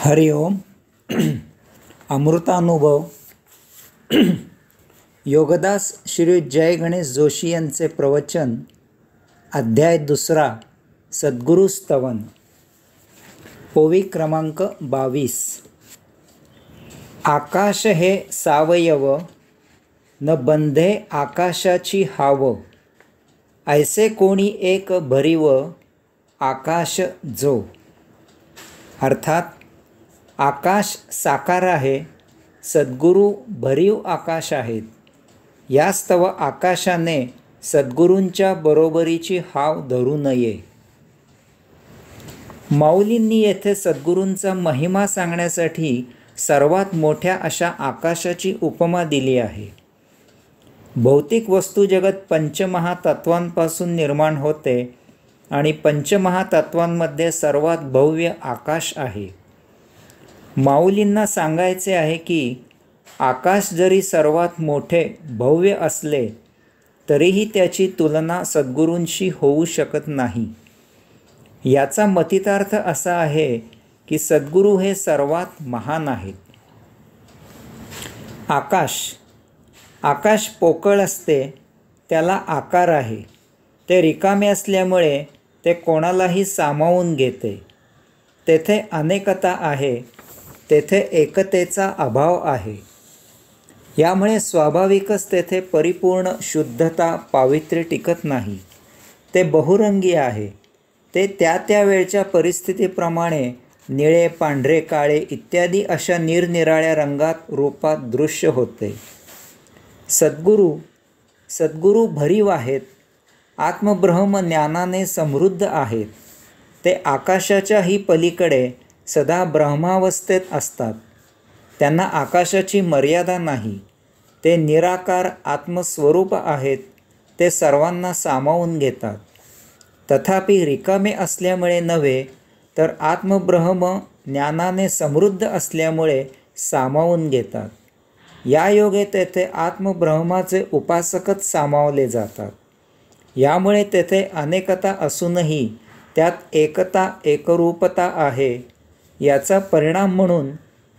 हरि ओम. अमृतानुभव. योगदास श्री जय गणेश जोशी यांचे प्रवचन. अध्याय 2. सद्गुरु स्तवन. ओवी क्रमांक 22. आकाश हे सावयव, न बंधे आकाशाची हाव. ऐसे कोणी एक भरीव, आकाश जो. अर्थात आकाश साकार आहे, सद्गुरू भरीव आकाश आहेत. यास्तव आकाशाने सद्गुरूंच्या बरोबरीची हाव धरू नये. माऊलींनी येथे सद्गुरूंचा महिमा सांगण्यासाठी सर्वात मोठ्या अशा आकाशाची उपमा दिली आहे. भौतिक वस्तू जगत पंचमहातत्वांपासून निर्माण होते आणि पंचमहातत्वांमध्ये सर्वात भव्य आकाश आहे. माऊलींना सांगायचे आहे की आकाश जरी सर्वात मोठे भव्य असले तरीही त्याची तुलना सद्गुरूंशी होऊ शकत नाही. याचा मतितार्थ असा आहे की सद्गुरू हे सर्वात महान आहेत. आकाश पोकळ असते, त्याला आकार आहे. ते रिकामे असल्यामुळे ते कोणालाही सामावून घेते. तेथे अनेकता आहे, तेथे एकतेचा अभाव आहे. यामुळे स्वाभाविकच तेथे परिपूर्ण शुद्धता पावित्र्य टिकत नाही. ते बहुरंगी आहे. ते त्या वेळच्या परिस्थितीप्रमाणे निळे, पांढरे, काळे इत्यादी अशा निरनिराळ्या रंगात रूपात दृश्य होते. सद्गुरू भरीव आहेत. आत्मब्रह्म ज्ञानाने समृद्ध आहेत. ते आकाशाच्याही पलीकडे सदा ब्रह्मावस्थेत असतात. त्यांना आकाशाची मर्यादा नाही. ते निराकार आत्मस्वरूप आहेत. ते सर्वांना सामावून घेतात. तथापि रिकामे असल्यामुळे नव्हे, तर आत्मब्रह्म ज्ञानाने समृद्ध असल्यामुळे सामावून घेतात. या योगे तेथे आत्मब्रह्माचे उपासकच सामावले जातात. यामुळे तेथे अनेकता असूनही त्यात एकता, एकरूपता आहे. याचा परिणाम म्हणून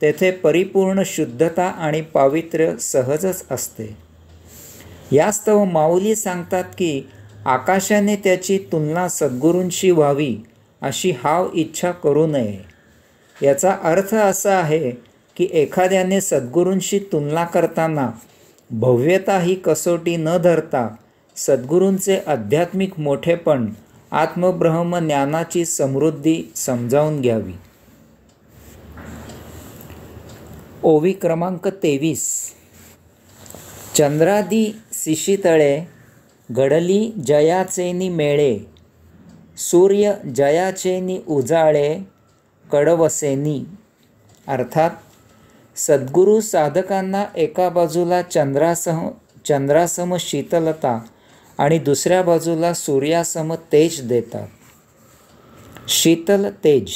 तेथे परिपूर्ण शुद्धता आणि पावित्र्य सहजच असते. यास्तव माऊली सांगतात की आकाशाने त्याची तुलना सद्गुरूंशी व्हावी अशी हाव इच्छा करू नये. याचा अर्थ असा आहे की एखाद्याने सद्गुरूंशी तुलना करताना भव्यता ही कसोटी न धरता सद्गुरूंचे आध्यात्मिक मोठेपण, आत्मब्रह्म ज्ञानाची समृद्धी समजावून घ्यावी. ओवी क्रमांक 23. चंद्रादी शिशितळे, घडली जयाचेनी मेळे. सूर्य जयाचेनी उजाळे, कडवसेनी. अर्थात सद्गुरू साधकांना एका बाजूला चंद्रासम शीतलता आणि दुसऱ्या बाजूला सूर्यासम तेज देतात. शीतल तेज.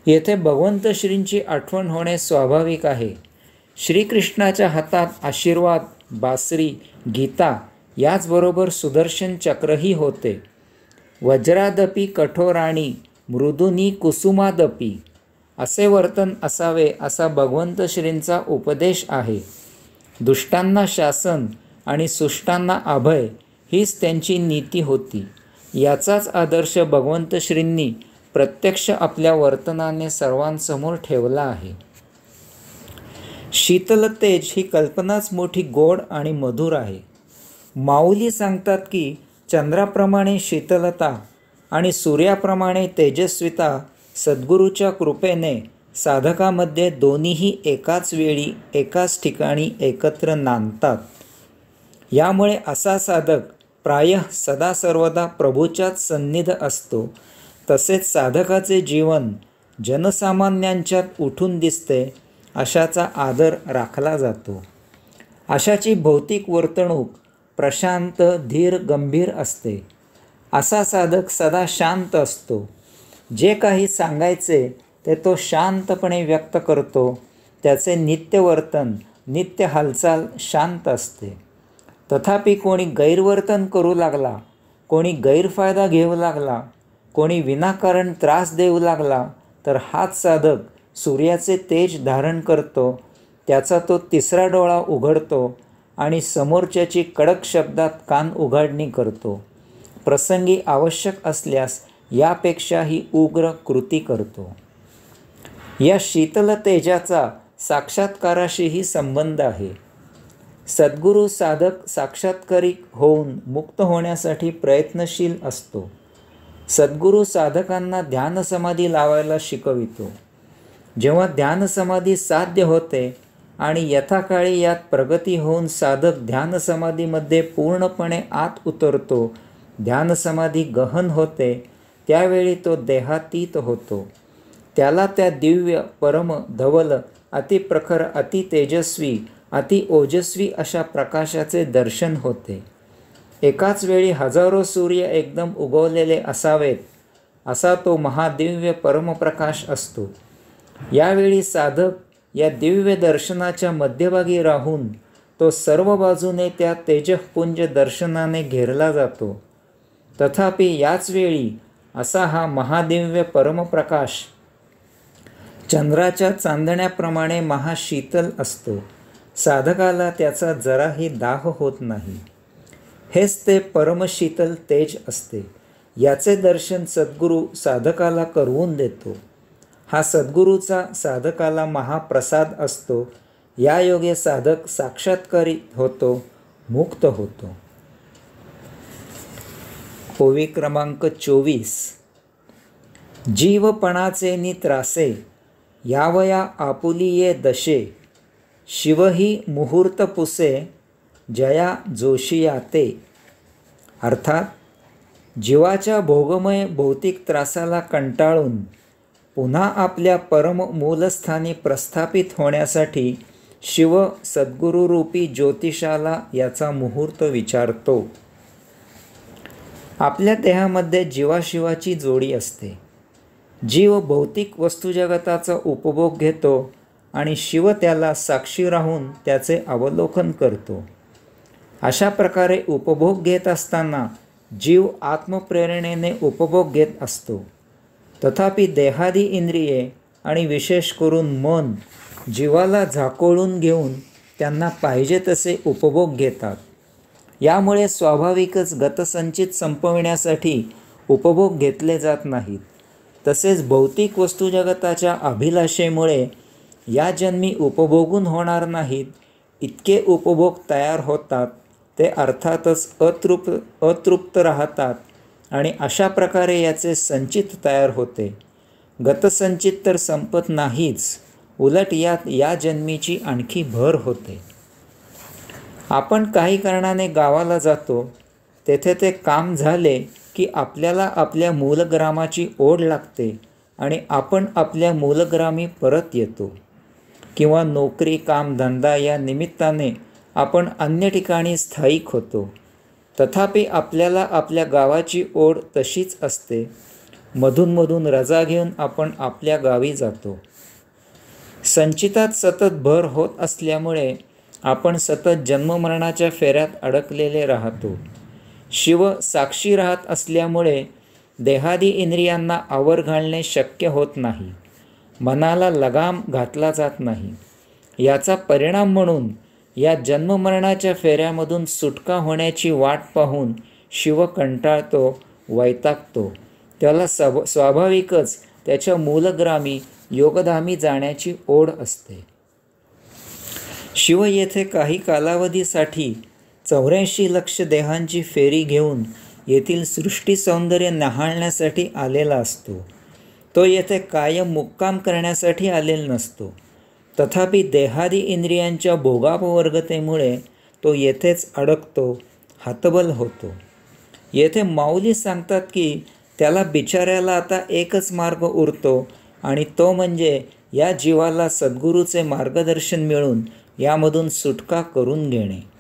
येथे भगवंत श्रींची आठवण होणे स्वाभाविक आहे. श्रीकृष्णाच्या हातात आशीर्वाद, बासरी, गीता याचबरोबर सुदर्शन चक्रही होते. वज्रादपी कठोराणी, मृदुनी कुसुमादपी असे वर्तन असावे असा भगवंत श्रींचा उपदेश आहे. दुष्टांना शासन आणि सुष्टांना अभय हीच त्यांची नीती होती. याचाच आदर्श भगवंत श्रींनी प्रत्यक्ष आपल्या वर्तनाने सर्वांसमोर ठेवला आहे. शीतल तेज ही कल्पनाच मोठी गोड आणि मधुर आहे. माऊली सांगतात की चंद्राप्रमाणे शीतलता आणि सूर्याप्रमाणे तेजस्विता सद्गुरूच्या कृपेने साधकामध्ये दोन्हीही एकाच वेळी एकाच ठिकाणी एकत्र नांदतात. यामुळे असा साधक प्रायः सदा सर्वदा प्रभूच्याच सन्निध असतो. तसेच साधकाचे जीवन जनसामान्यांच्यात उठून दिसते अशाचा आदर राखला जातो. अशाची भौतिक वर्तणूक प्रशांत, धीर, गंभीर असते. असा साधक सदा शांत असतो. जे काही सांगायचे ते तो शांतपणे व्यक्त करतो. त्याचे नित्य वर्तन, नित्य हालचाल शांत असते. तथापि कोणी गैरवर्तन करू लागला, कोणी गैरफायदा घेऊ लागला, कोणी विनाकारण त्रास देऊ लागला तर हाच साधक सूर्याचे तेज धारण करतो, त्याचा तो तिसरा डोळा उघडतो आणि समोरच्याची कडक शब्दात कान उघडणी करतो. प्रसंगी आवश्यक असल्यास यापेक्षाही उग्र कृती करतो. या शीतल तेजाचा साक्षात्काराशीही संबंध आहे. सद्गुरू साधक साक्षात्कारी होऊन मुक्त होण्यासाठी प्रयत्नशील असतो. सद्गुरू साधकांना ध्यानसमाधी लावायला शिकवितो. जेव्हा ध्यानसमाधी साध्य होते आणि यथाकाळी यात प्रगती होऊन साधक ध्यानसमाधीमध्ये पूर्णपणे आत उतरतो, ध्यानसमाधी गहन होते, त्यावेळी तो देहातीत होतो. त्याला त्या दिव्य, परम, धवल, अतिप्रखर, अतितेजस्वी, अति ओजस्वी अशा प्रकाशाचे दर्शन होते. एकाच वेळी हजारो सूर्य एकदम उगवलेले असावेत असा तो महादिव्य परमप्रकाश असतो. यावेळी साधक या दिव्य दर्शनाच्या मध्यभागी राहून तो सर्व बाजूने त्या तेजःपुंज दर्शनाने घेरला जातो. तथापि याच वेळी असा हा महादिव्य परमप्रकाश चंद्राच्या चांदण्याप्रमाणे महाशीतल असतो. साधकाला त्याचा जराही दाह होत नाही. हेच ते परमशीतल तेज असते. याचे दर्शन सद्गुरू साधकाला करवून देतो. हा सद्गुरूचा साधकाला महाप्रसाद असतो. यायोगे साधक साक्षात्कारी होतो, मुक्त होतो. ओवी क्रमांक 24. जीवपणाचे नित्रासे यावया आपुलिये दशे, शिवही मुहूर्त पुसे जया जोशियाते. अर्थात जीवाच्या भोगमय भौतिक त्रासाला कंटाळून पुन्हा आपल्या परम मूलस्थानी प्रस्थापित होण्यासाठी शिव सद्गुरूरूपी ज्योतिषाला याचा मुहूर्त विचारतो. आपल्या देहामध्ये जीवाशिवाची जोडी असते. जीव भौतिक वस्तुजगताचा उपभोग घेतो आणि शिव त्याला साक्षी राहून त्याचे अवलोकन करतो. अशा प्रकारे उपभोग घेत असताना जीव आत्मप्रेरणेने उपभोग घेत असतो. तथापि देहादी इंद्रिये आणि विशेष करून मन जीवाला झाकोळून घेऊन त्यांना पाहिजे तसे उपभोग घेतात. यामुळे स्वाभाविकच गतसंचित संपविण्यासाठी उपभोग घेतले जात नाहीत. तसेच भौतिक वस्तुजगताच्या अभिलाषेमुळे या जन्मी उपभोगून होणार नाहीत इतके उपभोग तयार होतात. ते अर्थातच अतृप्त राहतात आणि अशा प्रकारे याचे संचित तयार होते. गतसंचित तर संपत नाहीच, उलट यात या जन्मीची आणखी भर होते. आपण काही कारणाने गावाला जातो. तेथे ते काम झाले की आपल्याला आपल्या मूलग्रामाची ओढ लागते आणि आपण आपल्या मूलग्रामी परत येतो. किंवा नोकरी, काम, धंदा या निमित्ताने आपण अन्य ठिकाणी स्थायिक होतो. तथापि आपल्याला आपल्या गावाची ओढ तशीच असते. मधूनमधून रजा घेऊन आपण आपल्या गावी जातो. संचितात सतत भर होत असल्यामुळे आपण सतत जन्ममरणाच्या फेऱ्यात अडकलेले राहतो. शिव साक्षी राहत असल्यामुळे देहादी इंद्रियांना आवर घालणे शक्य होत नाही. मनाला लगाम घातला जात नाही. याचा परिणाम म्हणून या जन्ममरणाच्या फेऱ्यामधून सुटका होण्याची वाट पाहून शिव कंटाळतो, वैतागतो. त्याला स्वाभाविकच त्याच्या मूलग्रामी योगधामी जाण्याची ओढ असते. शिव येथे काही कालावधीसाठी 84 लक्ष देहांची फेरी घेऊन येथील सृष्टी सौंदर्य न्याहाळण्यासाठी आलेला असतो. तो येथे कायम मुक्काम करण्यासाठी आलेला नसतो. तथापि देहादी इंद्रियांच्या भोगापवर्गतेमुळे तो येथेच अडकतो, हतबल होतो. येथे माऊली सांगतात की त्याला बिचाऱ्याला आता एकच मार्ग उरतो आणि तो म्हणजे या जीवाला सद्गुरूचे मार्गदर्शन मिळून यामधून सुटका करून घेणे.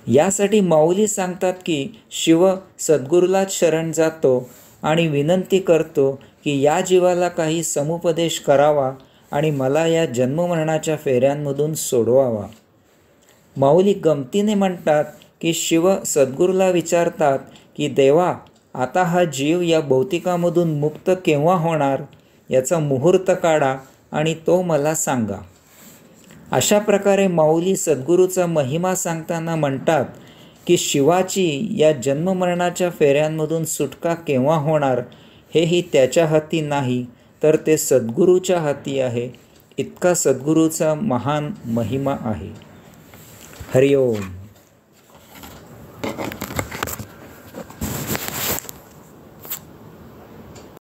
यासाठी माऊली सांगतात की शिव सद्गुरूलाच शरण जातो आणि विनंती करतो की या जीवाला काही समुपदेश करावा आणि मला या जन्ममरणाच्या फेऱ्यांमधून सोडवावा. माऊली गमतीने म्हणतात की शिव सद्गुरूला विचारतात की देवा, आता हा जीव या भौतिकामधून मुक्त केव्हा होणार? याचा मुहूर्त काढा आणि तो मला सांगा. अशा प्रकारे माऊली सद्गुरूचा महिमा सांगताना म्हणतात की शिवाची या जन्ममरणाच्या फेऱ्यांमधून सुटका केव्हा होणार हेही त्याच्या हाती नाही, तर ते सद्गुरूच्या हाती आहे. इतका सद्गुरूचा महान महिमा आहे. हरिओम.